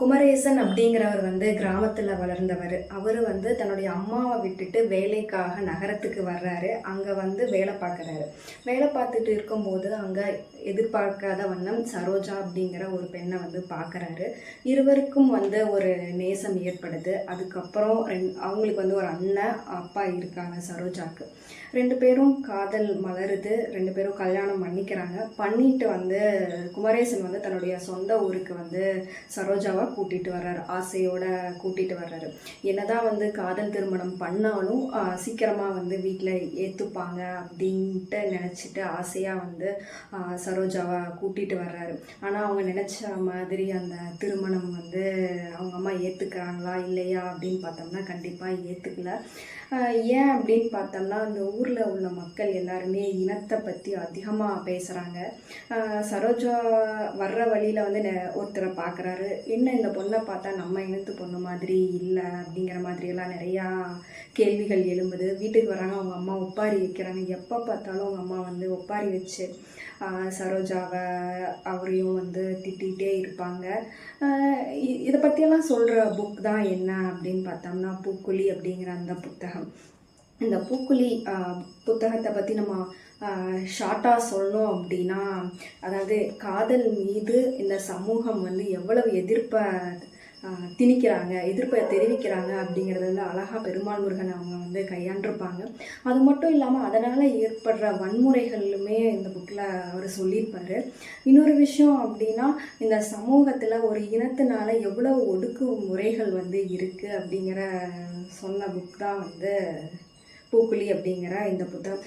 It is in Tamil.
குமரேசன் அப்படிங்கிறவர் கிராமத்தில் வளர்ந்தவர். அவர் தன்னுடைய அம்மாவை விட்டுட்டு வேலைக்காக நகரத்துக்கு வர்றாரு. அங்கே வேலை பார்க்குறாரு. வேலை பார்த்துட்டு இருக்கும்போது அங்கே எதிர்பார்க்காத வண்ணம் சரோஜா அப்படிங்கிற ஒரு பெண்ணை பார்க்குறாரு. இருவருக்கும் ஒரு நேசம் ஏற்படுது. அதுக்கப்புறம் அவங்களுக்கு ஒரு அண்ணன் அப்பா இருக்காங்க சரோஜாவுக்கு. 2 பேரும் காதல் மலருது. 2 பேரும் கல்யாணம் பண்ணிக்கிறாங்க. பண்ணிட்டு குமரேசன் தன்னுடைய சொந்த ஊருக்கு சரோஜாவை கூட்டிகிட்டு வர்றாரு. ஆசையோட கூட்டிகிட்டு வர்றாரு. என்னதான் காதல் திருமணம் பண்ணாலும் சீக்கிரமாக வீட்டில் ஏற்றுப்பாங்க அப்படின்ட்டு நினச்சிட்டு ஆசையாக சரோஜாவை கூட்டிகிட்டு வர்றாரு. ஆனால் அவங்க நினச்ச மாதிரி அந்த திருமணம் அவங்க அம்மா ஏற்றுக்கிறாங்களா இல்லையா அப்படின்னு பார்த்தோம்னா கண்டிப்பாக ஏற்றுக்கல. ஏன் அப்படின்னு பார்த்தோம்னா அந்த ஊரில் உள்ள மக்கள் எல்லாருமே இனத்தை பற்றி அதிகமாக பேசுகிறாங்க. சரோஜா வர்ற வழியில் ஒருத்தரை பார்க்குறாரு. என்ன இந்த பொண்ணை பார்த்தா நம்ம இனத்து பொண்ணு மாதிரி இல்லை அப்படிங்கிற மாதிரியெல்லாம் நிறையா கேள்விகள் எழும்புது. வீட்டுக்கு வராங்க. அவங்க அம்மா ஒப்பாரி வைக்கிறாங்க. எப்போ பார்த்தாலும் அவங்க அம்மா ஒப்பாரி வச்சு சரோஜாவை அவரையும் திட்டிகிட்டே இருப்பாங்க. இதை பற்றியெல்லாம் சொல்கிற புக் தான் என்ன அப்படின்னு பார்த்தோம்னா பூக்குழி அப்படிங்கிற அந்த புத்தகம். இந்த பூக்குழி புத்தகத்தை பற்றி நம்ம ஷார்ட்டாக சொல்லணும் அப்படின்னா, அதாவது காதல் மீது இந்த சமூகம் எவ்வளவு எதிர்ப்பை எதிர்ப்பை தெரிவிக்கிறாங்க அப்படிங்கிறத அழகாக பெருமாள் முருகன் அவங்க கையாண்டிருப்பாங்க. அது மட்டும் இல்லாமல் அதனால் ஏற்படுற வன்முறைகளுமே இந்த புக்கில் அவர் சொல்லியிருப்பார். இன்னொரு விஷயம் அப்படின்னா, இந்த சமூகத்தில் ஒரு இனத்தினால எவ்வளோ ஒடுக்குமுறைகள் இருக்குது அப்படிங்கிற சொன்ன புக் தான் பூக்குழி அப்படிங்கிற இந்த புத்தகம்.